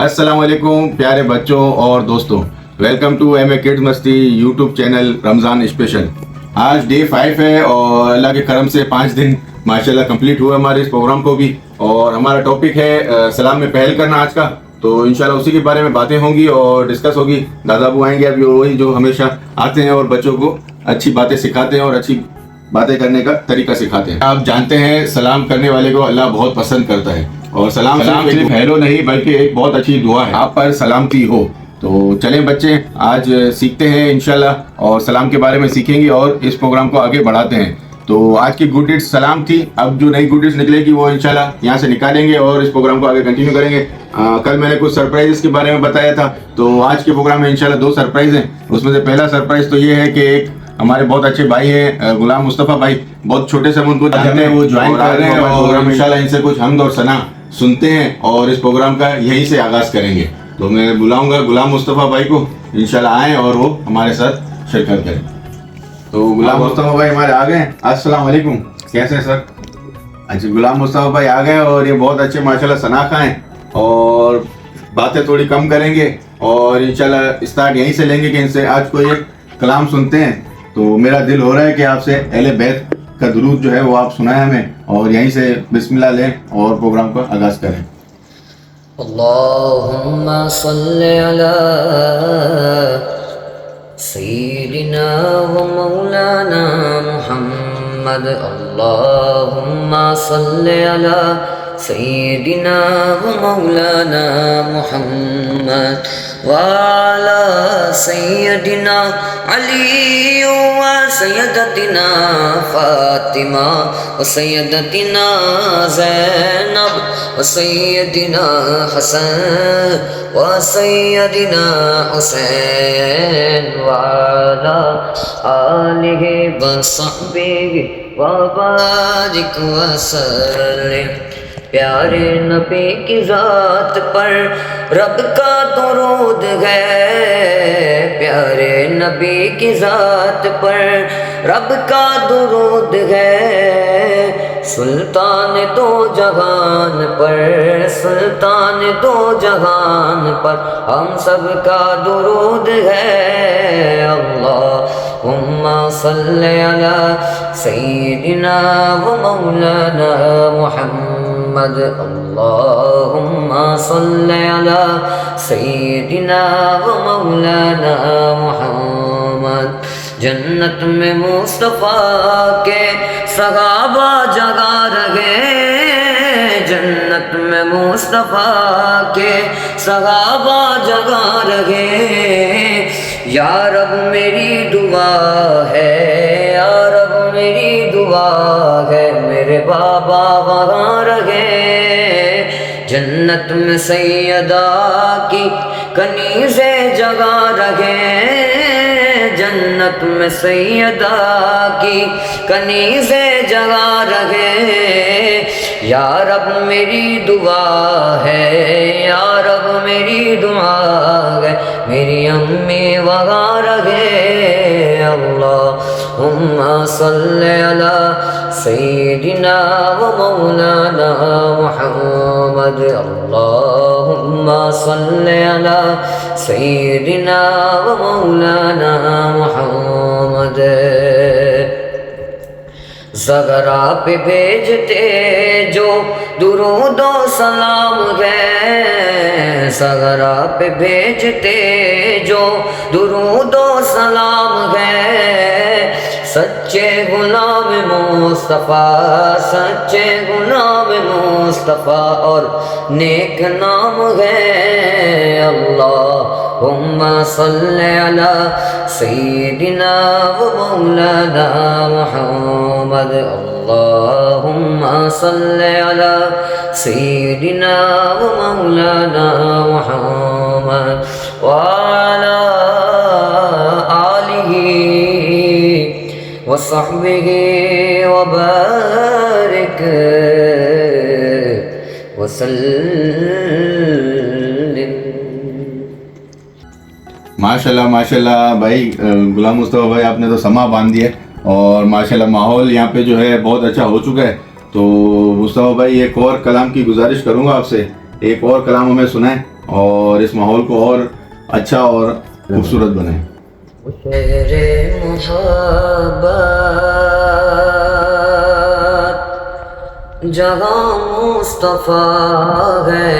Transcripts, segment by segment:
अस्सलाम वालेकुम प्यारे बच्चों और दोस्तों, welcome to M A kids Masti YouTube channel Ramzan special. आज डे 5 है और अल्लाह के करम से 5 दिन माशाल्लाह कंप्लीट हुआ हमारे इस प्रोग्राम को भी। और हमारा टॉपिक है सलाम में पहल करना आज का, तो इंशाल्लाह उसी के बारे में बातें होंगी और डिस्कस होगी। दादा अबू आएंगे, अभी वही जो हमेशा आते हैं और बच्चों को अच्छी बातें सिखाते हैं और अच्छी बातें करने का तरीका सिखाते हैं। आप जानते हैं सलाम करने वाले को अल्लाह बहुत पसंद करता है और सलाम सिर्फ हेलो नहीं बल्कि एक बहुत अच्छी दुआ है आप पर सलामती हो। तो चलें बच्चे, आज सीखते हैं इंशाल्लाह और सलाम के बारे में सीखेंगे और इस प्रोग्राम को आगे बढ़ाते हैं। तो आज की गुड डिट्स सलाम थी, अब जो नई गुड डिट्स निकलेगी वो इंशाल्लाह यहाँ से निकालेंगे और इस प्रोग्राम को आगे कंटिन्यू करेंगे। कल मैंने कुछ सरप्राइजेस के बारे में बताया था, तो आज के प्रोग्राम में इंशाल्लाह 2 सरप्राइज हैं। उसमें से पहला सरप्राइज तो ये है कि एक हमारे बहुत अच्छे भाई हैं गुलाम मुस्तफ़ा भाई, बहुत छोटे से हम उनको जानते हैं, वो ज्वाइन कर रहे हैं और इंशाल्लाह इनसे कुछ हम्द और सना सुनते हैं और इस प्रोग्राम का यहीं से आगाज करेंगे। तो मैं बुलाऊंगा गुलाम मुस्तफ़ा भाई को, इंशाल्लाह आए और वो हमारे साथ शिरकत करें। तो गुलाम मुस्तफ़ा भाई हमारे आ गए। अस्सलाम वालेकुम, कैसे हैं सर? अच्छा, गुलाम मुस्तफ़ा भाई आ गए और ये बहुत अच्छे माशाल्लाह सनाखा हैं और बातें थोड़ी कम करेंगे और इंशाल्लाह स्टार्ट यहीं से लेंगे कि इनसे आज कोई एक कलाम सुनते हैं। तो मेरा दिल हो रहा है कि आपसे अहले बैत का दुरूद जो है वो आप सुनाएं हमें और यहीं से बिस्मिल्लाह लें और प्रोग्राम का आगाज करें। अल्लाहुम्मा सल्ली अला सय्यिदिना व मौलाना मुहम्मद। अल्लाहुम्मा सल्ली अला सय्यिदिना व मौलाना मुहम्मद व अला सय्यिदिना अली व सय्यदतिना फातिमा व सय्यदतिना ज़ैनब व सय्यदिना हसन व सय्यदिना हुसैन व अला आलिहि व सहबिहि व बारिक व सल्लिम। प्यारे नबी की ज़ात पर रब का दुरूद है, प्यारे नबी की ज़ात पर रब का दुरूद है। सुल्तान दो जहान पर, सुल्तान दो जहान पर हम सब का दुरूद है। अल्लाहुम्मा सल्ली अला सय्यिदिना व मौलाना मुहम्मद। अल्लाहुम्मा सल्ली अला सय्यिदिना व मौलाना मुहम्मद। जन्नत में मुस्तफ़ा के सहाबा जगा रहे, जन्नत में मुस्तफ़ा के सहाबा जगा रहे। या रब मेरी दुआ है, या रब मेरी दुआ है, मेरे बाबा वहाँ रहे। जन्नत में सैयदा की कनीज़े जगा रहे, जन्नत में सैयदा की कनीज़े जगा रहे। या रब मेरी दुआ है, या रब मेरी दुआ है, मेरी अम्मी वहाँ रहे। अल्लाहुम्मा सल्ली अला सय्यिदिना व मौलाना मुहम्मद। अल्लाहुम्मा सल्ली अला सय्यिदिना व मौलाना मुहम्मद। ज़हरा पे भेजते जो दुरूद व सलाम है, ज़हरा पे भेजते जो दुरूद व सलाम है। सच्चे गुलाम मुस्तफ़ा, सच्चे गुलाम मुस्तफ़ा और नेक नाम है। अल्लाहुम्मा सल्ली अला सय्यिदिना व मौलाना मुहम्मद। अल्लाहुम्मा सल्ली अला सय्यिदिना व मौलाना मुहम्मद व अला आलिहि व सहबिहि व बारिक व सल्लिम। माशाल्लाह माशाल्लाह भाई गुलाम मुस्तफ़ा भाई, आपने तो समा बांध दिया और माशाल्लाह माहौल यहाँ पे जो है बहुत अच्छा हो चुका है। तो मुस्तफ़ा भाई एक और कलाम की गुजारिश करूँगा आपसे, एक और कलाम हमें सुनाएं और इस माहौल को और अच्छा और खूबसूरत बनाएं। शहरे मोहब्बत जहाँ मुस्तफ़ा है,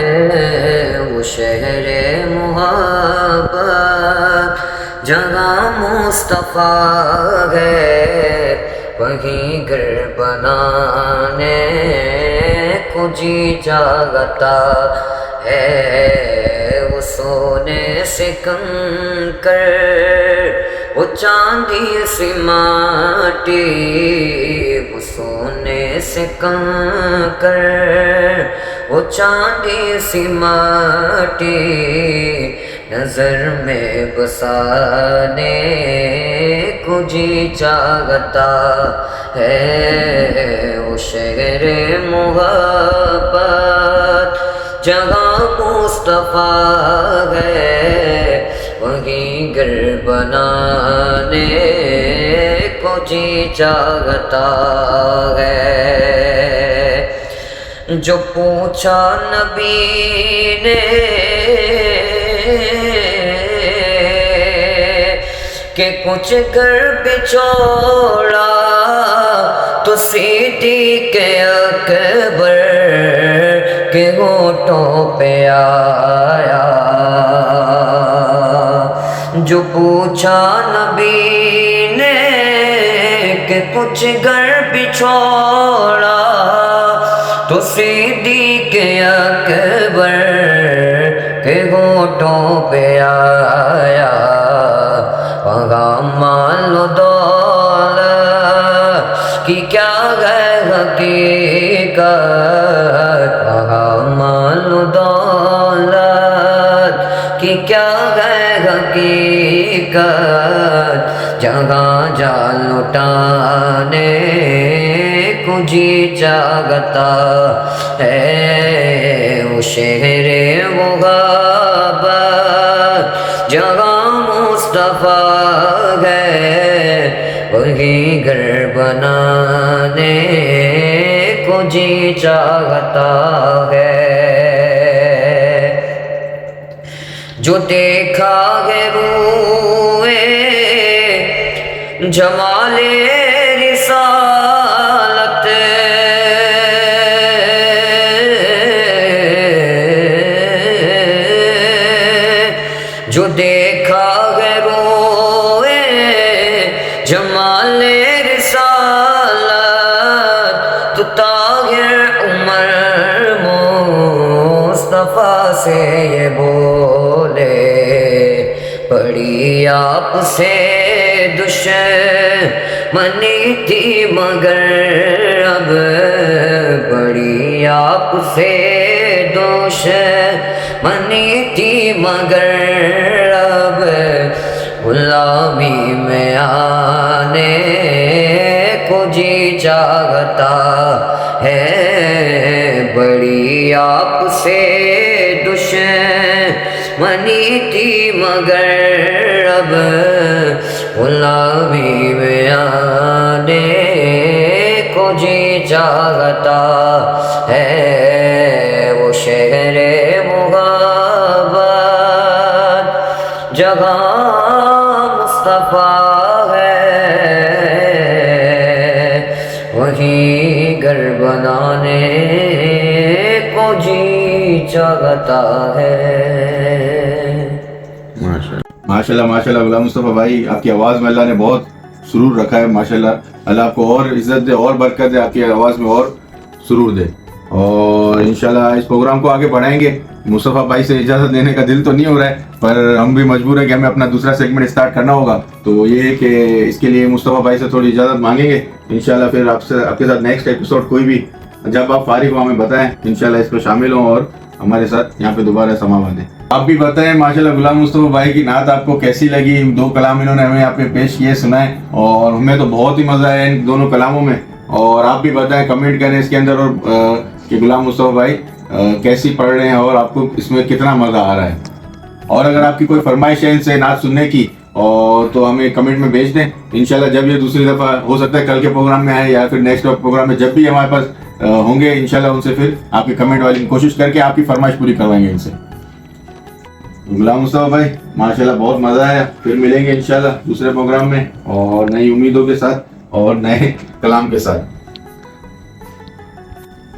वो शहरे मोहब्बत जहाँ मुस्तफ़ा है, वहीं घर बनाने को जी जागता है। वो सोने से कंकर, वो चांदी सी माटी, वो सोने से कंकर, वो चांदी सी माटी, नजर में बसाने को जी चाहता है। वो शहरे मोहब्बत जहाँ मुस्तफ़ा है, वहीं घर बनाने को जी चाहता है। जो पूछा नबी ने कि कुछ घर बिछोड़ा, तो सिद्दीक़ अकबर के होठों पे आया। जो पूछा नबी ने कि कुछ घर बिछोड़ा, तो सिद्दीक़ अकबर के होठों पे आया। माल दौलत की क्या है हकीकत, माल दौलत की क्या है हकीकत, जगह जा लुटाने को जी चाहता है। वो शहरे मोहब्बत जगह मुस्तफ़ा है, वहीं घर बनाने को जी चाहता है। जो देखा है रूए जमाले रिसालत, जो देखा है रोए जमाले रिसालत, तो ताहिर उमर मुस्तफ़ा से ये बोले, पड़ी आपसे दुश्मनी थी मगर अब, पड़ी आपसे दुश्मनी थी मगर अब, गुलामी में आने को जी चाहता है। बड़ी आपसे दुश्मनी थी मगर अब, गुलामी में आने को जी चाहता है। वो शहरे मोहब्बत जगह मुस्तफ़ा है, वहीं घर बनाने को जी चाहता है। माशाल्लाह माशाल्लाह गुलाम मुस्तफ़ा भाई, आपकी आवाज़ में अल्लाह ने बहुत सुरूर रखा है। माशाल्लाह, अल्लाह आपको और इज्जत दे और बरकत दे, आपकी आवाज़ में और सुरूर दे। और इंशाल्लाह इस प्रोग्राम को आगे बढ़ाएंगे। मुस्तफ़ा भाई से इजाज़त देने का दिल तो नहीं हो रहा है, पर हम भी मजबूर है कि हमें अपना दूसरा सेगमेंट स्टार्ट करना होगा। तो ये है कि इसके लिए मुस्तफ़ा भाई से थोड़ी इजाज़त मांगेंगे इंशाल्लाह। फिर आपके साथ नेक्स्ट एपिसोड कोई भी जब आप फारिग हो हमें बताएं, इंशाल्लाह इस पर शामिल हों और हमारे साथ यहाँ पे दोबारा समा बांधें। आप भी बताएं माशाल्लाह गुलाम मुस्तफ़ा भाई की नात आपको कैसी लगी। 2 कलाम इन्होंने हमें यहाँ पे पेश किए, सुनाए, और हमें तो बहुत ही मज़ा आया इन दोनों कलामों में। और आप भी बताएं, कमेंट करें इसके अंदर और कि गुलाम मुस्तफ़ा भाई कैसी पढ़ रहे हैं और आपको इसमें कितना मज़ा आ रहा है। और अगर आपकी कोई फरमाइश है इनसे नात सुनने की और तो हमें कमेंट में भेज दें। इंशाल्लाह जब ये दूसरी दफ़ा हो सकता है कल के प्रोग्राम में आए या फिर नेक्स्ट प्रोग्राम में जब भी हमारे पास होंगे, इंशाल्लाह उनसे फिर आपके कमेंट वाली कोशिश करके आपकी फरमाइश पूरी करवाएंगे इनसे। गुलाम मुस्तफा भाई, माशाल्लाह बहुत मजा आया। फिर मिलेंगे इंशाल्लाह दूसरे प्रोग्राम में और नई उम्मीदों के साथ और नए कलाम के साथ।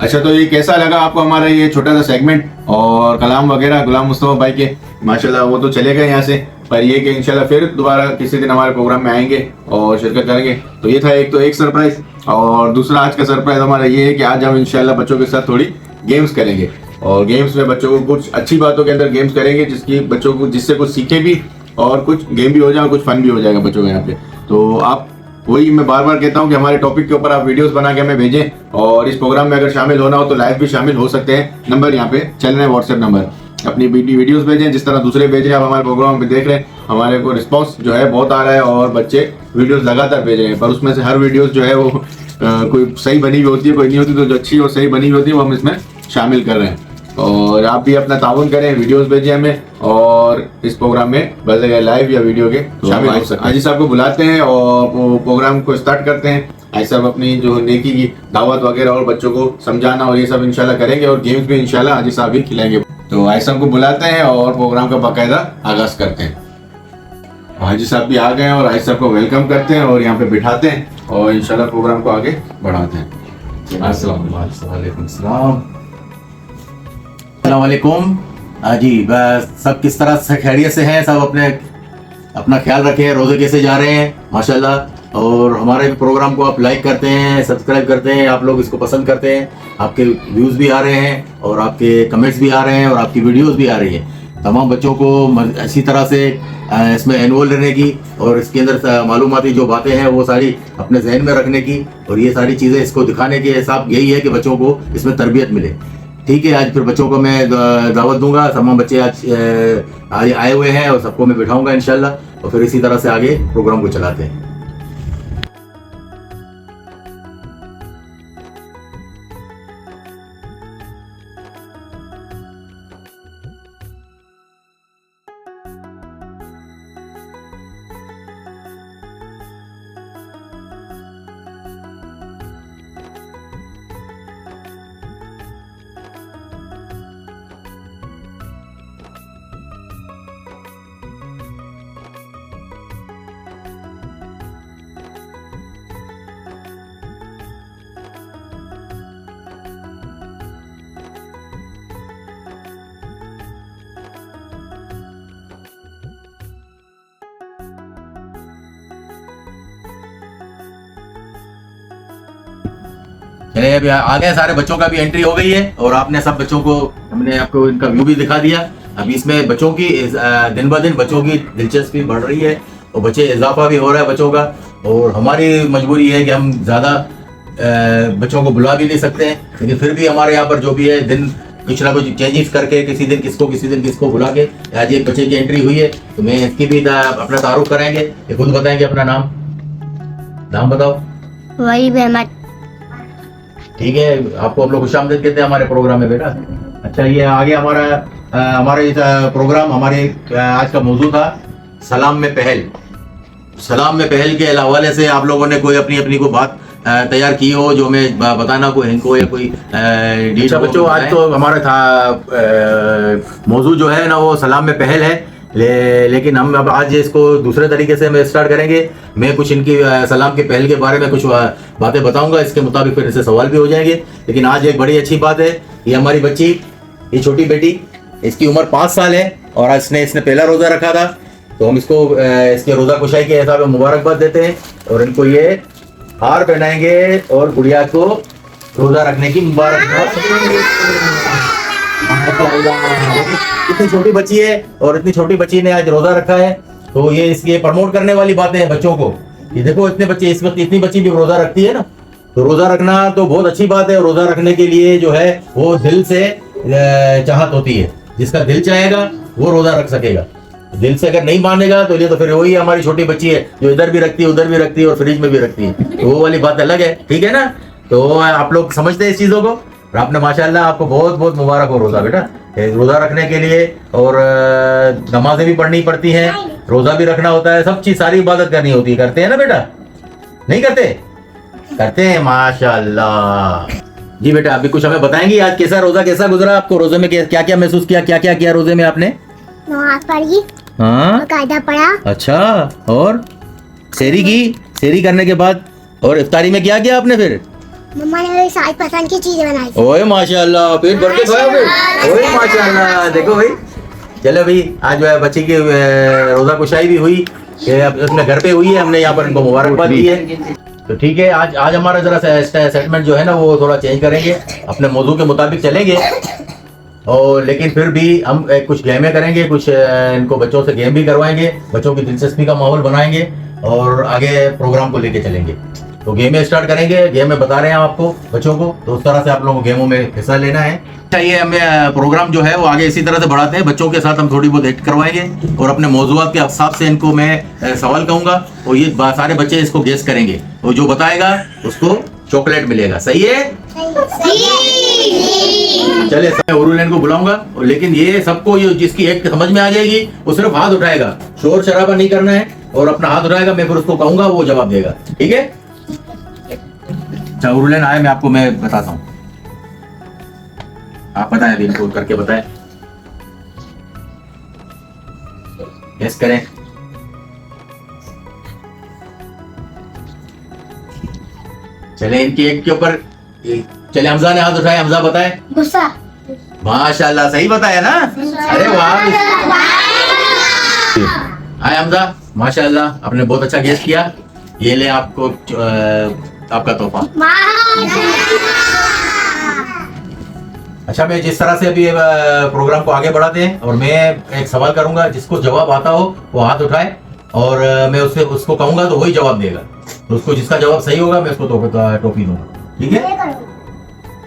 अच्छा, तो ये कैसा लगा आपको हमारा ये छोटा सा सेगमेंट और कलाम वगैरह गुलाम मुस्तफा भाई के? माशाल्लाह वो तो चले गए यहाँ से, पर ये कि इंशाल्लाह फिर दोबारा किसी दिन हमारे प्रोग्राम में आएंगे और शिरकत करेंगे। तो ये था एक सरप्राइज, और दूसरा आज का सरप्राइज हमारा ये है कि आज हम इंशाल्लाह बच्चों के साथ थोड़ी गेम्स करेंगे, और गेम्स में बच्चों को कुछ अच्छी बातों के अंदर गेम्स करेंगे जिससे कुछ सीखे भी और कुछ गेम भी हो जाए, कुछ फन भी हो जाएगा बच्चों के यहाँ पे। तो आप वही मैं बार बार कहता हूँ कि हमारे टॉपिक के ऊपर आप वीडियोस बना के हमें भेजें, और इस प्रोग्राम में अगर शामिल होना हो तो लाइव भी शामिल हो सकते हैं। नंबर यहाँ पे चल रहे हैं, व्हाट्सएप नंबर, अपनी वीडियोस भेजें जिस तरह दूसरे भेज रहे हैं। आप हमारे प्रोग्राम में देख रहे हैं, हमारे को रिस्पॉन्स जो है बहुत आ रहा है और बच्चे वीडियोस लगातार भेज रहे हैं, पर उसमें से हर वीडियोस जो है वो कोई सही बनी हुई होती है, कोई नहीं होती। तो जो अच्छी और सही बनी हुई होती है वो हम इसमें शामिल कर रहे हैं, और आप भी अपना ताउन करें, वीडियोस भेजें हमें, और इस प्रोग्राम में बदले लाइव या वीडियो के शामिल हो सकते हैं। हाजी साहब को बुलाते हैं और वो प्रोग्राम को स्टार्ट करते हैं। हाजी साहब अपनी जो नेकी की दावत वगैरह और बच्चों को समझाना और ये सब इंशाल्लाह करेंगे, और गेम्स भी इंशाल्लाह हाजी साहब ही खिलाएंगे। तो हाजी साहब को बुलाते हैं और प्रोग्राम का बाकायदा आगाज करते हैं। हाजी साहब भी आ गए हैं और हाजी साहब को वेलकम करते हैं और यहाँ पे बिठाते हैं और इंशाल्लाह प्रोग्राम को आगे बढ़ाते हैं। अस्सलाम वालेकुम। जी बस सब किस तरह से खैरियत से हैं? सब अपना ख्याल रखें। रोज़े कैसे जा रहे हैं? माशाल्लाह। और हमारे प्रोग्राम को आप लाइक करते हैं, सब्सक्राइब करते हैं, आप लोग इसको पसंद करते हैं, आपके व्यूज़ भी आ रहे हैं और आपके कमेंट्स भी आ रहे हैं और आपकी वीडियोस भी आ रही हैं। तमाम बच्चों को अच्छी तरह से इसमें इन्वॉल्व रहने की और इसके अंदर मालूमाती जो बातें हैं वो सारी अपने जहन में रखने की और ये सारी चीज़ें इसको दिखाने के हिसाब यही है कि बच्चों को इसमें तरबियत मिले। ठीक है, आज फिर बच्चों को मैं दावत दूंगा। तमाम बच्चे आज आए हुए हैं और सबको मैं बिठाऊंगा इंशाल्लाह, और फिर इसी तरह से आगे प्रोग्राम को चलाते हैं। चलिए, अभी आ गए सारे बच्चों का भी एंट्री हो गई है और आपने सब बच्चों को हमने आपको इनका व्यू भी दिखा दिया। अभी इसमें बच्चों की दिन ब दिन बच्चों की दिलचस्पी बढ़ रही है और बच्चे इजाफा भी हो रहा है बच्चों का, और हमारी मजबूरी है कि हम ज़्यादा बच्चों को बुला भी नहीं सकते हैं, लेकिन फिर भी हमारे यहाँ पर जो भी है दिन कुछ ना कुछ चेंजेस करके किसी दिन किसको बुला के आज एक बच्चे की एंट्री हुई है, तो मैं इसकी भी अपना तारुफ कराएंगे। ये खुद बताएंगे अपना नाम बताओ। वहीद अहमद। ठीक है, आपको आप लोग खुशामदीद कहते हैं हमारे प्रोग्राम में बेटा। अच्छा, ये आगे हमारा इस प्रोग्राम हमारे आज का मौजू था सलाम में पहल। सलाम में पहल के हवाले से आप लोगों ने कोई अपनी को बात तैयार की हो जो मैं बताना कोई इनको या कोई अच्छा बच्चों, आज तो हमारा था मौजू जो है ना वो सलाम में पहल है, लेकिन हम अब आज इसको दूसरे तरीके से मैं स्टार्ट करेंगे। मैं कुछ इनकी सलाम के पहल के बारे में कुछ बातें बताऊंगा, इसके मुताबिक फिर इससे सवाल भी हो जाएंगे। लेकिन आज एक बड़ी अच्छी बात है, ये हमारी बच्ची, ये छोटी बेटी, इसकी उम्र 5 साल है और आज इसने पहला रोज़ा रखा था, तो हम इसको इसके रोज़ा कुशाई के हिसाब से मुबारकबाद देते हैं और इनको ये हार पहनाएंगे और गुड़िया को रोज़ा रखने की मुबारकबाद। इतनी छोटी बच्ची है और इतनी छोटी बच्ची ने आज रोज़ा रखा है, तो ये इसके प्रमोट करने वाली बातें हैं बच्चों को। ये देखो इतने बच्चे, इस वक्त इतनी बच्ची भी रोज़ा रखती है ना, तो रोज़ा रखना तो बहुत अच्छी बात है। रोज़ा रखने के लिए जो है वो दिल से चाहत होती है, जिसका दिल चाहेगा वो रोज़ा रख सकेगा। दिल से अगर नहीं मानेगा तो ये तो फिर वही हमारी छोटी बच्ची है जो इधर भी रखती है उधर भी रखती है और फ्रिज में भी रखती है, तो वो वाली बात अलग है। ठीक है ना, तो आप लोग समझते हैं इस चीज़ों को, और आपने माशाल्लाह आपको बहुत बहुत मुबारक हो रोज़ा बेटा, रोज़ा रखने के लिए। और नमाजें भी पढ़नी पड़ती हैं, रोज़ा भी रखना होता है, सब चीज़ सारी इबादत करनी होती है। करते हैं ना बेटा? नहीं करते? करते हैं, माशाल्लाह। जी बेटा, अभी कुछ हमें बताएंगी आज कैसा रोज़ा कैसा गुजरा आपको? रोज़े में क्या क्या महसूस किया, क्या क्या किया रोज़े में आपने? नमाज पढ़ी हाँ और कायदा पढ़ा। अच्छा, और सेहरी की? सेहरी करने के बाद और इफ्तारी में क्या किया आपने फिर? मम्मा ने मेरी सारी पसंद की चीजें बनाई थी। ओए माशाल्लाह, पेट भर के खाया फिर? ओए माशाल्लाह, देखो भाई। चलो भाई, आज जो है बच्चे की रोजा कुशाई भी हुई, ये अब अपने घर पे हुई है, हमने यहाँ पर इनको मुबारकबाद दी है। तो ठीक है, आज हमारा जरा सेटमेंट जो है ना वो थोड़ा चेंज करेंगे, अपने मौजू के मुताबिक चलेंगे। और लेकिन फिर भी हम कुछ गेमें करेंगे, कुछ इनको बच्चों से गेम भी करवाएंगे, बच्चों की दिलचस्पी का माहौल बनाएंगे और आगे प्रोग्राम को लेके चलेंगे। तो गेमें स्टार्ट करेंगे, गेम में बता रहे हैं आपको बच्चों को, तो उस तरह से आप लोगों को गेमों में हिस्सा लेना है। चाहिए हमें प्रोग्राम जो है वो आगे इसी तरह से बढ़ाते हैं, बच्चों के साथ हम थोड़ी बहुत एक्ट करवाएंगे और अपने मौजूआत के हिसाब से इनको मैं सवाल कहूंगा और ये सारे बच्चे इसको गेस करेंगे और जो बताएगा उसको चॉकलेट मिलेगा। सही है? चले, मैं उरुलैन को बुलाऊंगा, लेकिन ये सबको ये जिसकी एक समझ में आ जाएगी वो सिर्फ हाथ उठाएगा, शोर शराबा नहीं करना है और अपना हाथ उठाएगा, मैं फिर उसको कहूंगा वो जवाब देगा। ठीक है? अच्छा, उरुलैन आए, मैं बताता हूँ, आप बताएं अभी, इनको करके बताएं, यस करें। चले, इनकी एक के ऊपर चले, हमजा ने हाथ उठाया, हमजा बताए। गुस्सा। माशाल्लाह, सही बताया ना? अरे वाह, हाय हमजा, माशाल्लाह, आपने बहुत अच्छा गेस किया। ये ले आपको आपका तोहफा। अच्छा, मैं जिस तरह से अभी प्रोग्राम को आगे बढ़ाते हैं और मैं एक सवाल करूंगा, जिसको जवाब आता हो वो हाथ उठाए और मैं उसको कहूंगा तो वही जवाब देगा, तो उसको जिसका जवाब सही होगा मैं उसको टोपी दूंगा। ठीक है?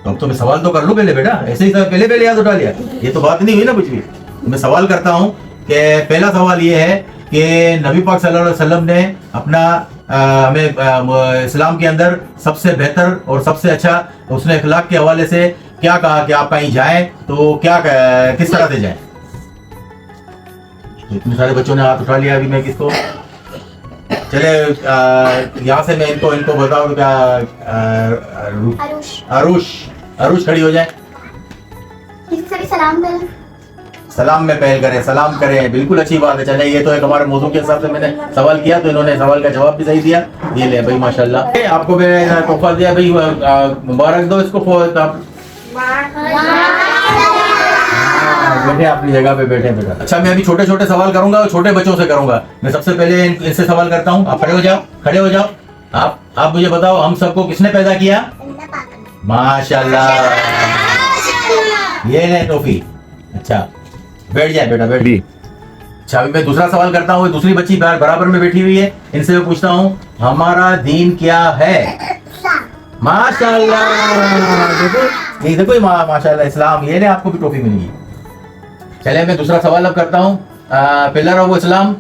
तो अब तो मैं सवाल तो कर लूं पहले बेटा, ऐसे ही पहले याद उठा लिया, ये तो बात नहीं हुई ना कुछ भी। तो मैं सवाल करता हूं कि पहला सवाल ये है कि नबी पाक सल्लल्लाहु अलैहि वसल्लम ने अपना हमें इस्लाम के अंदर सबसे बेहतर और सबसे अच्छा उसने अखलाक के हवाले से क्या कहा कि आप कहीं जाएं तो क्या किस तरह से जाएं? इतने सारे बच्चों ने हाथ उठा लिया, अभी मैं किसको चले यहाँ से मैं इनको बताओ क्या अरुष खड़ी हो जाए, सलाम में पहल करें, सलाम करें, बिल्कुल अच्छी बात है। चले, ये तो एक हमारे मौजू के हिसाब से मैंने सवाल किया तो इन्होंने सवाल का जवाब भी सही दिया। ये ले भाई, माशाल्लाह, आपको मैंने तोहफा दिया भाई, मुबारक दो इसको। बैठे अपनी जगह पे, बैठे बेटा। अच्छा, मैं अभी छोटे छोटे सवाल करूंगा और छोटे बच्चों से करूंगा। मैं सबसे पहले इनसे सवाल करता हूँ, आप खड़े हो जाओ, खड़े हो जाओ। आप मुझे बताओ, हम सबको किसने पैदा किया? माशाल्लाह, ये ले टोपी। अच्छा, बैठ जाए बेटा, बैठ। अच्छा, अभी मैं दूसरा सवाल करता हूँ, दूसरी बच्ची बराबर में बैठी हुई है, इनसे मैं पूछता हूँ, हमारा दीन क्या है? माशाल्लाह, देखो माशाल्लाह, इस्लाम। ये ले, आपको भी टोपी मिलेगी। चले, मैं दूसरा सवाल अब करता हूँ, पिलर ऑफ इस्लाम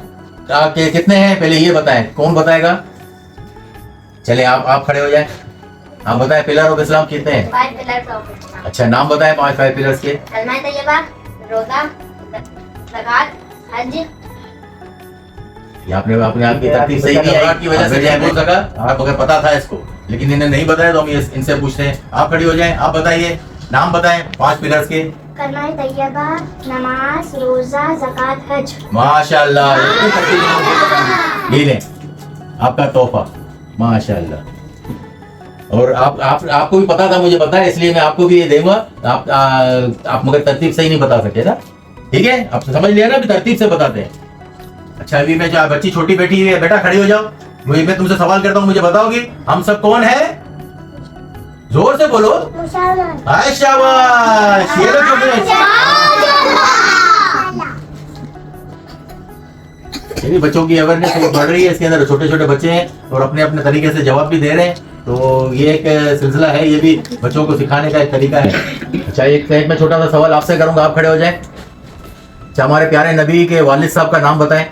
के कितने हैं पहले ये बताएं, कौन बताएगा? चले, आप खड़े हो जाए, आप बताएं पिलर ऑफ इस्लाम कितने हैं? 5 पिलर्स ऑफ इस्लाम। अच्छा, नाम बताएं 5 पिलर्स के। कलमा तैयबा, रोजा, ज़कात, हज। ये आपने अपने आप की तरतीब सही नहीं आई की वजह से नहीं बोल सका, आप अगर पता था इसको, लेकिन इन्हें नहीं बताया तो हम इनसे पूछते हैं। आप खड़ी हो जाएं, आप बताइए, नाम बताएं 5 पिलर्स के। कलमा तैयबा, नमाज, रोजा, ज़कात, हज। माशाल्लाह, ये लें आपका तोहफा, माशाल्लाह। और आपको भी पता था, मुझे पता है, इसलिए मैं आपको भी ये दूंगा। आप मगर तरतीब सही नहीं बता सकते ना, ठीक है? आप समझ लिया ना, अभी तरतीब से बताते हैं। अच्छा, अभी मैं बच्ची छोटी बैठी हुई है, बेटा खड़ी हो जाओ। मैं तुमसे सवाल करता हूँ, मुझे बताओगी हम सब कौन है? जोर से बोलो। शाबाश, ये लो चलिए, बच्चों की अवेयरनेस बढ़ रही है, इसके अंदर छोटे छोटे बच्चे हैं और अपने अपने तरीके से जवाब भी दे रहे हैं, तो ये एक सिलसिला है, ये भी बच्चों को सिखाने का एक तरीका है। अच्छा, एक मैं छोटा सा सवाल आपसे करूंगा, आप खड़े हो जाए। अच्छा, हमारे प्यारे नबी के वालिद साहब का नाम बताएं।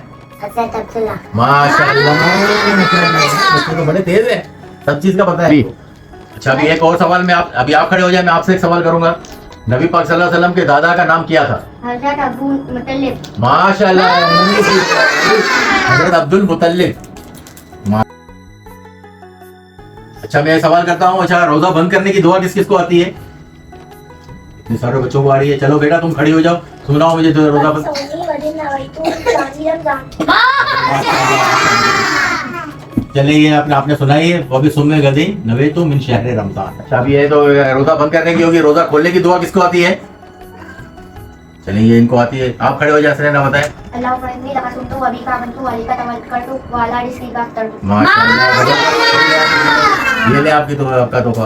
माशाल्लाह, बच्चे तो बड़े तेज है, सब चीज का पता है। अच्छा, अभी एक और सवाल में अभी आप खड़े हो जाए, मैं आपसे एक सवाल करूंगा। नबी पाक सल्लल्लाहु अलैहि वसल्लम के दादा का नाम क्या था? हज़रत अबू मुतल्लिब। माशाल्लाह, हज़रत अब्दुल मुतल्लिब। अच्छा, मैं सवाल करता हूँ, अच्छा, रोजा बंद करने की दुआ किस किस को आती है? इतने सारे बच्चों को आ रही है। चलो बेटा, तुम खड़ी हो जाओ, सुनाओ मुझे रोजा बंद। शादी रमजान। चलिए ये आपने सुना ही है, वबी सुम्मे गदी नवे तो मिन शहर रमजान। अच्छा अभी ये तो रोजा बंद करने की होगी, रोजा खोलने की दुआ किसको आती है? चलिए ये इनको आती है। आप खड़े हो जाए ना बताएं। अल्लाह फरमी लगा सुन तो अभी का बन तू वाली का तवक्कल कर तू वाला रिस्की का कर तू। माशाल्लाह, ये ले आपकी तो आपका तोहफा।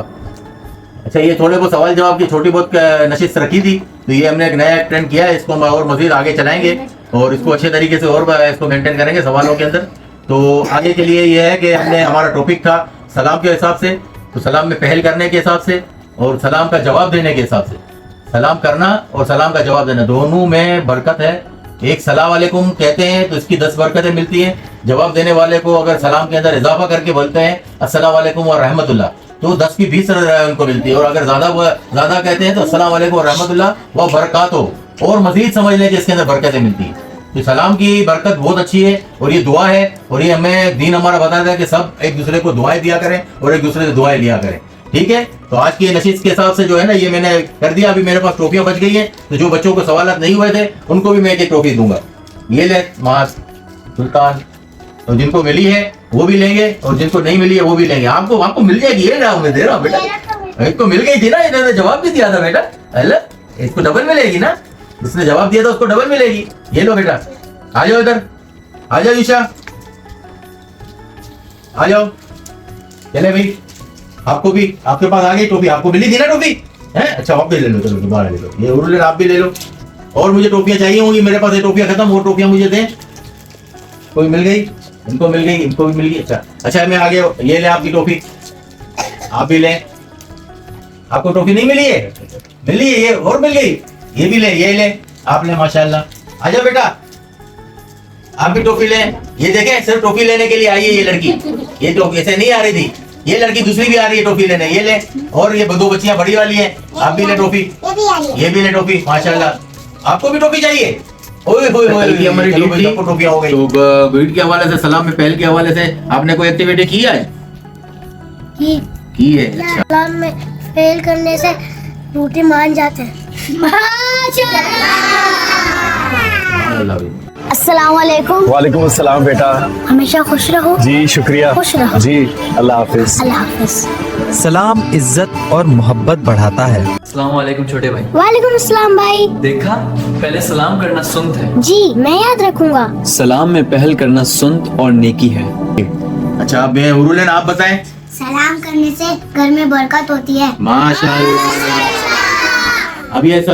अच्छा ये थोड़े बहुत सवाल जवाब की छोटी बहुत नशिस्त रखी थी, तो ये हमने एक नया ट्रेंड किया है, इसको हम और मजीद आगे चलाएंगे और इसको अच्छे तरीके से और इसको मेंटेन करेंगे सवालों के अंदर। तो आगे के लिए ये है कि हमने हमारा टॉपिक था सलाम के हिसाब से, तो सलाम में पहल करने के हिसाब से और सलाम का जवाब देने के हिसाब से। सलाम करना और सलाम का जवाब देना दोनों में बरकत है। एक सलाम वालेकुम कहते हैं तो इसकी 10 बरकतें मिलती हैं। जवाब देने वाले को अगर सलाम के अंदर इजाफा करके बोलते हैं अस्सलाम वालेकुम और रहमतुल्लाह, तो 10 की 20 उनको मिलती है। और अगर ज्यादा कहते हैं तो अस्सलाम वालेकुम और रहमतुल्लाह व बरकातो, और मजीद समझ लें कि इसके अंदर बरकतें मिलती हैं। तो सलाम की बरकत बहुत अच्छी है और ये दुआ है, और ये हमें दीन हमारा बताता है कि सब एक दूसरे को दुआएं दिया करें और एक दूसरे से दुआएं लिया करें। ठीक है, तो आज की नशीस के हिसाब से जो है ना ये मैंने कर दिया। अभी मेरे पास ट्रॉफियां बच गई हैं, तो जो बच्चों को सवालात नहीं हुए थे उनको भी मैं एक ट्रॉफी दूंगा। ये ले मास सुल्तान, तो जिनको मिली है वो भी लेंगे और जिनको नहीं मिली है वो भी लेंगे। आपको मिल जाएगी, ये ना मैं दे रहा हूँ बेटा। इसको मिल गई थी ना, इन्होंने जवाब भी दिया था बेटा। अल्लाह, इसको डबल मिलेगी ना, जिसने जवाब दिया था उसको डबल मिलेगी। ये लो बेटा, आ जाओ इधर, आ जाओ ईशा, आ जाओ। चले भाई, आपको भी, आपके पास आ गई टोपी, आपको मिली थी ना टोपी है? अच्छा आप भी ले लो, चलो दोबारा ले लो। ये उरुल आप भी ले लो, और मुझे टोपियां चाहिए होंगी, मेरे पास ये टोपियां खत्म, वो टोपियां मुझे दें। कोई मिल गई? इनको मिल गई, इनको भी मिल गई। अच्छा मैं आ गया, ये ले आपकी टोपी, आप भी लें। आपको टोपी नहीं मिली है? मिली है, ये और मिल गई, ये भी ले, ये ले, आप ले माशाल्लाह। आ जाओ बेटा, आप भी टोपी लें। ये देखें सिर्फ टोपी लेने के लिए आई है ये लड़की, ये टोपी ऐसे नहीं आ रही थी, ये लड़की दूसरी भी आ रही है टोपी लेने। ये ले, और ये 2 बच्चियां बड़ी वाली हैं, आप भी ले टोपी, ये भी ले टोपी माशाल्लाह। आपको भी टोपी चाहिए? ओए होए होए, हमारी टोपियां हो गई। तो ग्रिड के हवाले से, सलाम में पहल के हवाले से आपने कोई एक्टिविटी की है? की है। अच्छा, सलाम में फेल करने से रोटी मान जाते हैं। अस्सलाम वालेकुम। वालेकुम अस्सलाम बेटा। हमेशा खुश रहो। जी शुक्रिया। खुश रहो जी, अल्लाह हाफिज। अल्लाह हाफिज। सलाम इज्जत और मोहब्बत बढ़ाता है। अस्सलाम वालेकुम छोटे भाई। वालेकुम अस्सलाम भाई। देखा, पहले सलाम करना सुन्नत है। जी मैं याद रखूंगा। सलाम में पहल करना सुन्नत और नेकी है। अच्छा अब उरुलन आप बताएं। सलाम करने से घर में बरकत होती है। माशाल्लाह। अब ये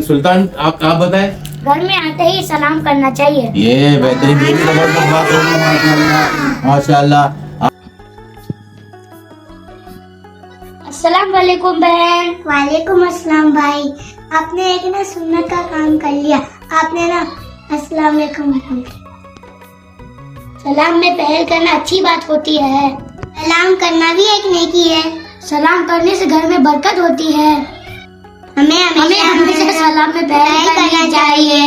सुल्तान आप बताएं। घर में आते ही सलाम करना चाहिए। ये बेहतरीन, ये भी जबरदस्त बात होगी माशाल्लाह माशाल्लाह। अस्सलाम वालेकुम बहन। वालेकुम अस्सलाम भाई। आपने एक ना सुन्नत का काम कर लिया, आपने ना अस्सलाम वालेकुम बोल दिया। सलाम में पहल करना अच्छी बात होती है। सलाम करना भी एक नेकी है। सलाम करने से घर में बरकत होती है। हमें हमेशा सलाम में पहल करना चाहिए।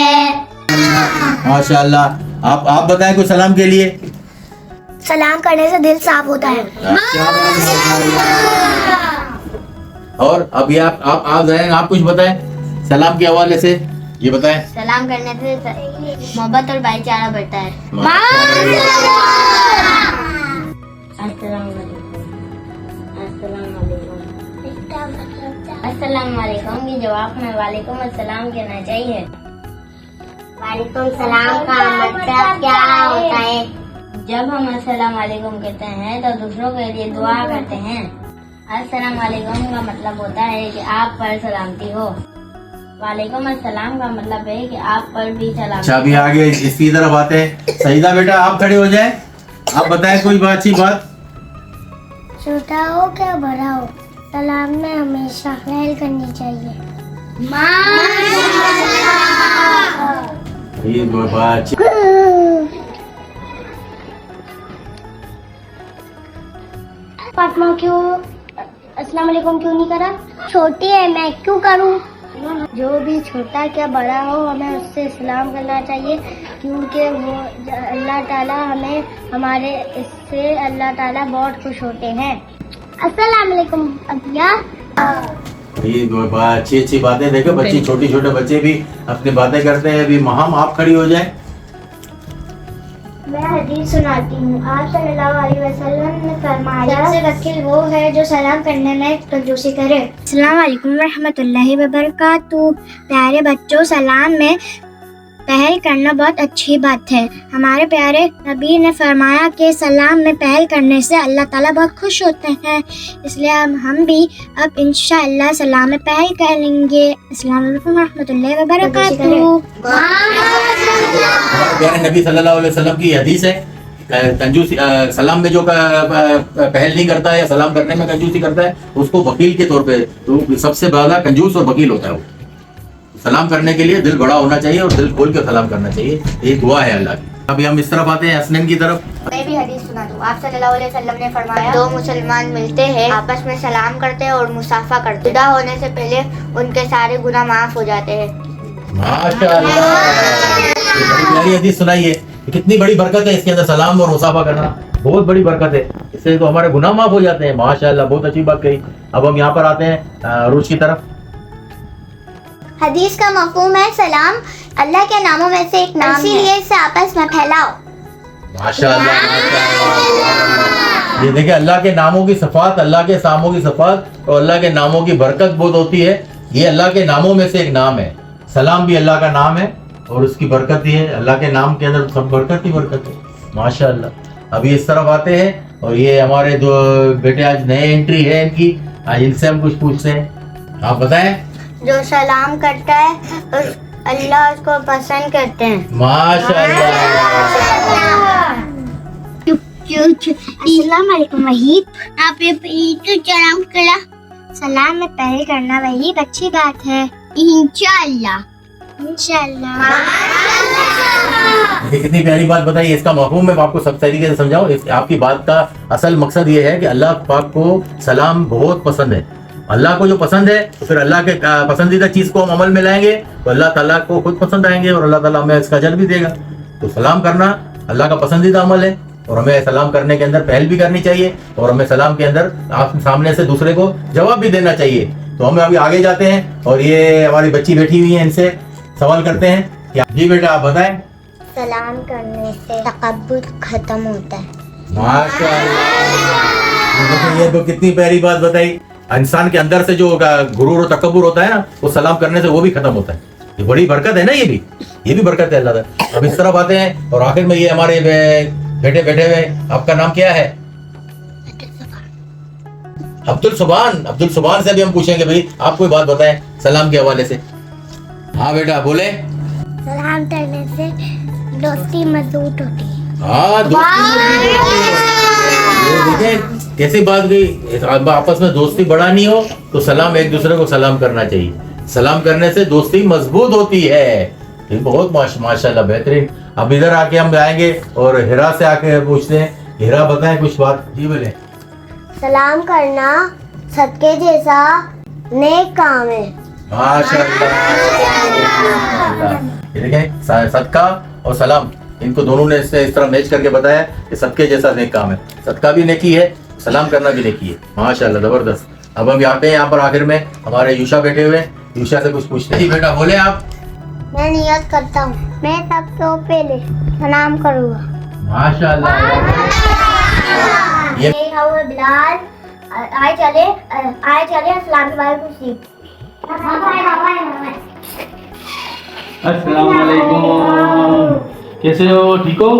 माशाल्लाह। आप बताएं कोई सलाम के लिए। सलाम करने से दिल साफ होता है। और अभी आप जाएं, आप कुछ बताएं सलाम के हवाले से, ये बताएं। सलाम करने से मोहब्बत और भाईचारा बढ़ता है। अस्सलाम वालेकुम के जवाब में वालेकुम अस्सलाम कहना चाहिए। वालेकुम सलाम का मतलब क्या होता है? जब हम अस्सलाम वालेकुम कहते हैं तो दूसरों के लिए दुआ करते हैं। अस्सलाम वालेकुम का मतलब होता है कि आप पर सलामती हो। वालेकुम अस्सलाम का मतलब है कि आप पर भी सलामती। अच्छा अभी आगे इसकी तरफ आते हैं। सईदा बेटा आप खड़े हो जाए, आप बताएं कोई अच्छी बात। छोटा हो क्या बड़ा हो, सलाम में हमेशा पहल करनी चाहिए। ये बात फातिमा क्यों अस्सलाम वालेकुम क्यों नहीं करा? छोटी है, मैं क्यों करूं? जो भी छोटा क्या बड़ा हो हमें उससे सलाम करना चाहिए, क्योंकि वो अल्लाह ताला हमें हमारे इससे अल्लाह ताला बहुत खुश होते हैं। अस्सलाम वालेकुम अबिया। ये अच्छी बातें देखो, बच्चे छोटे छोटे बच्चे भी अपनी बातें करते हैं। अभी महम आप खड़ी हो जाए, हदीस सुनाती हूँ। आप सल्लल्लाहु अलैहि वसल्लम ने फरमाया, सबसे वकील वो है जो सलाम करने में कंजूसी करे। अस्सलाम वालेकुम रहमतुल्लाहि व बरकातुहू। प्यारे बच्चों, सलाम में पहल करना बहुत अच्छी बात है। हमारे प्यारे नबी ने फरमाया कि सलाम में पहल करने से अल्लाह ताला बहुत खुश होते हैं, इसलिए हम भी अब इंशाअल्लाह सलाम में पहल करेंगे। अस्सलाम वालेकुम रहमतुल्लाहि व बरकातुहू। प्यारे नबी सल्लल्लाहु अलैहि वसल्लम की हदीस है, कंजूसी सलाम में जो पहल नहीं करता है या सलाम करने में कंजूसी करता है उसको वकील के तौर पे तो सबसे ज्यादा कंजूस और वकील होता है वो। सलाम करने के लिए दिल बड़ा होना चाहिए और दिल खोल के सलाम करना चाहिए, ये दुआ है अल्लाह की। अभी हम इस तरफ आते हैं हसनैन की तरफ। मैं भी हदीस सुना दूं। आप सल्लल्लाहु अलैहि वसल्लम ने फरमाया, दो मुसलमान मिलते हैं, आपस में सलाम करते हैं और मुसाफा करते हैं, जुदा होने से पहले उनके सारे गुनाह माफ हो जाते हैं। माशाअल्लाह, प्यारी हदीस सुनाइए। कितनी बड़ी बरकत है इसके अंदर, सलाम और मुसाफा करना बहुत बड़ी बरकत है, इससे तो हमारे गुनाह माफ हो जाते हैं। माशाअल्लाह, बहुत अच्छी बात कही। अब हम यहाँ पर आते हैं रूज की तरफ। हदीस का मफहूम है सलाम अल्लाह के नामों में से एक नाम है, इसीलिए इसे आपस में फैलाओ। माशाअल्लाह, ये देखिए अल्लाह के नामों की सफात, अल्लाह के सामों की सफात और अल्लाह के नामों की बरकत बहुत होती है। ये अल्लाह के नामों में से एक नाम है। सलाम भी अल्लाह का नाम है और उसकी बरकत ही है। अल्लाह के नाम के अंदर सब बरकत ही बरकत है। माशाअल्लाह। अभी इस तरफ आते हैं और ये हमारे जो बेटे आज नए एंट्री है इनकी, आज इनसे हम कुछ पूछते हैं। आप बताएं। जो सलाम करता है उस अल्लाह उसको पसंद करते हैं। माशाअल्लाह। अस्सलाम वालेकुम वहीद। आप ये सलाम करा, सलाम में पहल करना वही अच्छी बात है। इंशाअल्लाह इंशाअल्लाह। ये कितनी प्यारी बात बताई। इसका मफहूम मैं आपको सब तरीके से समझाऊं। आपकी बात का असल मकसद ये है कि अल्लाह पाक को सलाम बहुत पसंद है। अल्लाह को जो पसंद है तो फिर अल्लाह के पसंदीदा चीज को हम अमल में लाएंगे तो अल्लाह ताला को खुद पसंद आएंगे और अल्लाह ताला हमें इसका अजर भी देगा। तो सलाम करना अल्लाह का पसंदीदा अमल है और हमें सलाम करने के अंदर पहल भी करनी चाहिए और हमें सलाम के अंदर आप सामने से दूसरे को जवाब भी देना चाहिए। तो हम अभी आगे जाते हैं और ये हमारी बच्ची बैठी हुई है, इनसे सवाल करते हैं। क्या जी बेटा आप बताएं। सलाम करने से तकब्बुर खत्म होता है। माशाअल्लाह, ये तो कितनी प्यारी बात बताई। इंसान के अंदर से जो गुरूर और तकब्बुर होता है ना, वो सलाम करने से वो भी खत्म होता है। ये बड़ी बरकत है ना, ये भी बरकत है अल्लाह का। अब इस तरफ आते हैं और आखिर में ये हमारे बेटे बैठे हुए, आपका नाम क्या है? अब्दुल सुभान। अब्दुल सुभान से भी हम पूछेंगे भाई आप कोई बात बताएं सलाम के हवाले से। हाँ बेटा बोले। सलाम करने से दोस्ती मजबूत होती है। हाँ देखिए कैसी बात गई। आपस में दोस्ती बढ़ानी हो तो सलाम एक दूसरे को सलाम करना चाहिए। सलाम करने से दोस्ती मजबूत होती है। ये बहुत माशाल्लाह बेहतरीन। अब इधर आके हम जाएंगे और हिरा से आके पूछते हैं। हिरा बताएं कुछ बात। जी बोले। सलाम करना सदके जैसा नेक काम है। माशाल्लाह। ये देखें सदका और सलाम, इनको दोनों ने इस तरह मैच करके बताया कि सदके जैसा नेक काम है। सदका भी नेकी है, सलाम करना भी नेकी है। माशाल्लाह जबरदस्त। अब हम आते हैं यहाँ पर आखिर में हमारे यूशा बैठे हुए। यूशा से कुछ पूछते हैं। बेटा बोले आप। मैं नियत करता हूँ मैं सबसे पहले सलाम करूँगा। माशाल्लाह। ये बिलाल आए चले अस्सलाम वालेकुम। अस्सलाम वालेकुम, कैसे हो? ठीक हो?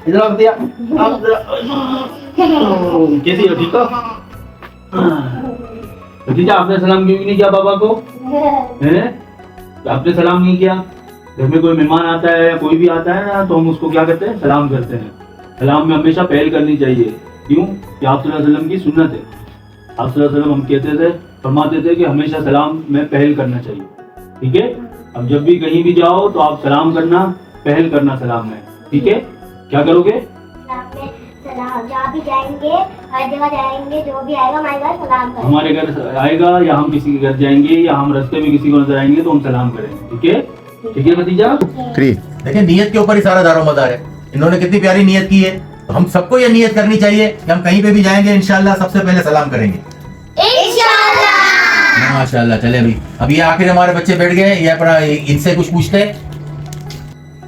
इधर आओ भैया। कैसी हो? ठीक हो? भतीजा आपने सलाम क्यों नहीं किया बाबा को? हैं? आपने सलाम नहीं किया? घर में कोई मेहमान आता है या कोई भी आता है ना तो हम उसको क्या करते हैं? सलाम करते हैं। सलाम में हमेशा पहल करनी चाहिए। क्यों? कि आप सल्लल्लाहु अलैहि वसल्लम की सुन्नत है। आप सल्लल्लाहु अलैहि वसल्लम हम कहते थे, फरमाते थे कि हमेशा सलाम में पहल करना चाहिए। ठीक है? अब जब भी कहीं भी जाओ तो आप सलाम करना, पहल करना सलाम में। ठीक है? क्या करोगे? जहाँ भी जाएंगे, हर जगह जाएंगे, जो भी आएगा हमारे घर सलाम करें। हमारे घर आएगा या हम किसी के घर जाएंगे या हम रास्ते में किसी को नजर आएंगे तो हम सलाम करेंगे। ठीक है? ठीक है भतीजा? देखिए नियत के ऊपर ही सारा दारोमदार है। इन्होंने कितनी प्यारी नियत की है। तो हम सबको ये नियत करनी चाहिए कि हम कहीं पे भी जाएंगे इंशाल्लाह सबसे पहले सलाम करेंगे। इंशाल्लाह। माशाल्लाह। चले भाई, अब ये आखिर हमारे बच्चे बैठ गए, ये अपना इनसे कुछ पूछते हैं।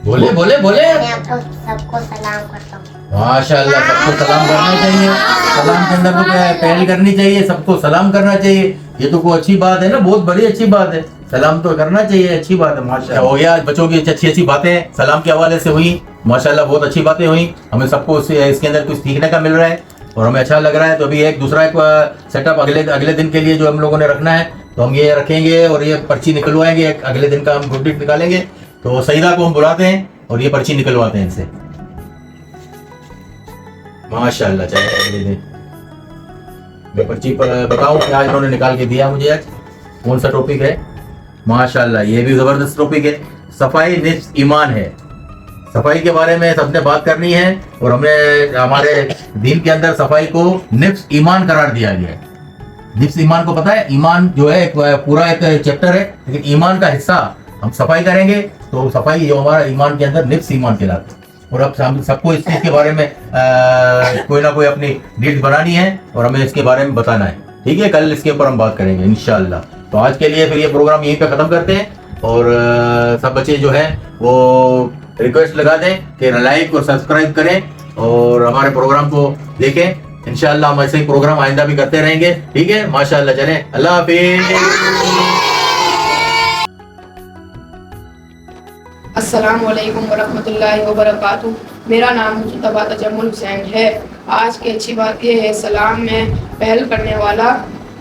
बोले बोले बोले मैं आपको सबको सलाम करता हूँ। माशाल्लाह, सबको सलाम करना चाहिए। सलाम के अंदर तो क्या है, पहल करनी चाहिए, सबको सलाम करना चाहिए। ये तो कोई अच्छी बात है ना, बहुत बड़ी अच्छी बात है। सलाम तो करना चाहिए, अच्छी बात है। माशाल्लाह हो गया, बच्चों की अच्छी अच्छी बातें सलाम के हवाले से हुई। माशाल्लाह बहुत अच्छी बातें हुई, हमें सबको इसके अंदर कुछ सीखने का मिल रहा है और हमें अच्छा लग रहा है। तो अभी एक दूसरा सेटअप अगले दिन के लिए जो हम लोगों ने रखना है, तो हम ये रखेंगे और ये पर्ची निकलवाएंगे। अगले दिन का हम गुड निकालेंगे, तो सईदा को हम बुलाते हैं और ये पर्ची निकलवाते हैं इनसे। माशाल्लाह, चलिए अगले दिन मैं पर्ची पर बताऊं कि आज उन्होंने निकाल के दिया मुझे। आज कौन सा टॉपिक है? माशाल्लाह, ये भी जबरदस्त टॉपिक है। सफाई निस्फ ईमान है। सफाई के बारे में सबने बात करनी है और हमें हमारे दीन के अंदर सफाई को निफ्स ईमान करार दिया गया है। निफ्स ईमान को पता है, ईमान जो है पूरा एक चैप्टर है, लेकिन ईमान का हिस्सा हम सफाई करेंगे तो सफाई जो हमारा ईमान के अंदर निफ्स ईमान कहलाता है। और अब हम सबको इस चीज के बारे में कोई ना कोई अपनी नीड्स बनानी है और हमें इसके बारे में बताना है। ठीक है, कल इसके ऊपर हम बात करेंगे इंशाल्लाह। तो आज के लिए फिर ये प्रोग्राम यहीं पे खत्म करते हैं और सब बच्चे जो है वो रिक्वेस्ट लगा दें कि लाइक और सब्सक्राइब करें और हमारे प्रोग्राम को देखें। इंशाल्लाह हम ऐसे ही प्रोग्राम आइंदा भी करते रहेंगे। ठीक है, माशाल्लाह, चलें, अल्लाह हाफिज। अस्सलाम वालेकुम वरहमतुल्लाहि वबरकातुहू। मेरा नाम मुजतबा तजम्मुल हुसैन है। आज की अच्छी बात यह है, सलाम में पहल करने वाला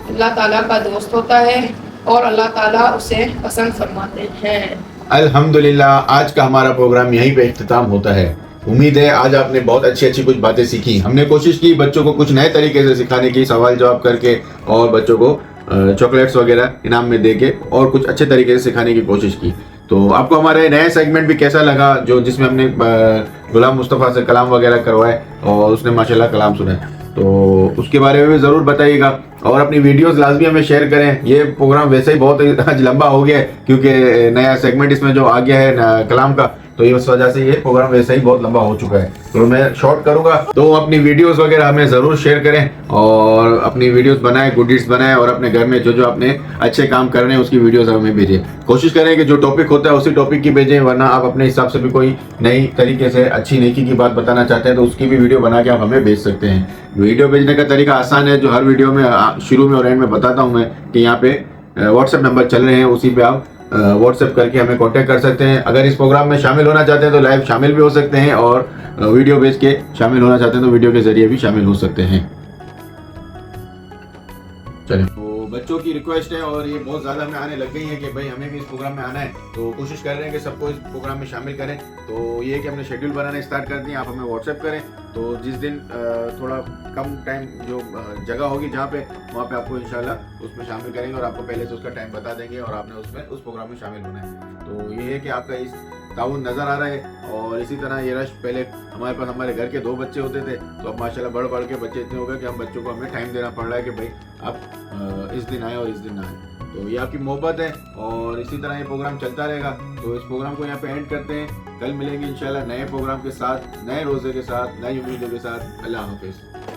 अल्लाह ताला का दोस्त होता है और अल्लाह ताला उसे पसंद फरमाते हैं। अल्हम्दुलिल्लाह, आज का हमारा प्रोग्राम यहीं पे इख्तिताम होता है। उम्मीद है आज आपने बहुत अच्छी अच्छी कुछ बातें सीखी। हमने कोशिश की बच्चों को कुछ नए तरीके से सिखाने की, सवाल जवाब करके और बच्चों को चॉकलेट्स वगैरह इनाम में देके और कुछ अच्छे तरीके से सिखाने की कोशिश की। तो आपको हमारे नए सेगमेंट भी कैसा लगा, जो जिसमें हमने गुलाम मुस्तफ़ा से कलाम वगैरह करवाए और उसने माशाल्लाह कलाम सुने, तो उसके बारे में भी ज़रूर बताइएगा और अपनी वीडियोस लाजमी हमें शेयर करें। ये प्रोग्राम वैसे ही बहुत आज लंबा हो गया है क्योंकि नया सेगमेंट इसमें जो आ गया है कलाम का, तो ये उस वजह से ये प्रोग्राम वैसे ही बहुत लंबा हो चुका है। तो मैं शॉर्ट करूंगा, तो अपनी वीडियोस वगैरह हमें ज़रूर शेयर करें और अपनी वीडियोस बनाएं, गुड डीड्स बनाएं और अपने घर में जो जो अपने अच्छे काम कर रहे हैं उसकी वीडियोस हमें भेजें। कोशिश करें कि जो टॉपिक होता है उसी टॉपिक की भेजें, वरना आप अपने हिसाब से भी कोई नई तरीके से अच्छी नेकी की बात बताना चाहते हैं तो उसकी भी वीडियो बना के आप हमें भेज सकते हैं। वीडियो भेजने का तरीका आसान है, जो हर वीडियो में शुरू में और एंड में बताता हूँ मैं कि यहाँ पे व्हाट्सएप नंबर चल रहे हैं, उसी पे आप व्हाट्सएप करके हमें कांटेक्ट कर सकते हैं। अगर इस प्रोग्राम में शामिल होना चाहते हैं तो लाइव शामिल भी हो सकते हैं और वीडियो भेज के शामिल होना चाहते हैं तो वीडियो के जरिए भी शामिल हो सकते हैं। चलिए, तो बच्चों की रिक्वेस्ट है और ये बहुत ज़्यादा हमें आने लग गई है कि भाई हमें भी इस प्रोग्राम में आना है, तो कोशिश कर रहे हैं कि सबको इस प्रोग्राम में शामिल करें। तो ये है कि हमने शेड्यूल बनाना स्टार्ट कर दिए, आप हमें व्हाट्सएप करें तो जिस दिन थोड़ा कम टाइम जो जगह होगी जहाँ पे, वहाँ पे आपको इंशाल्लाह उसमें शामिल करेंगे और आपको पहले से उसका टाइम बता देंगे और आपने उसमें उस प्रोग्राम में शामिल होना है। तो ये है कि आपका इस ताउन नज़र आ रहा है और इसी तरह ये रश, पहले हमारे पास हमारे घर के 2 बच्चे होते थे, तो अब माशाल्लाह बढ़ बढ़ के बच्चे इतने हो गए कि हम बच्चों को हमें टाइम देना पड़ रहा है कि भाई आप इस दिन आए और इस दिन ना आए। तो ये आपकी मोहब्बत है और इसी तरह ये प्रोग्राम चलता रहेगा। तो इस प्रोग्राम को यहाँ पे एंड करते हैं, कल मिलेंगे इंशाल्लाह नए प्रोग्राम के साथ, नए रोज़े के साथ, नई उम्मीदों के साथ। अल्लाह हाफिज़।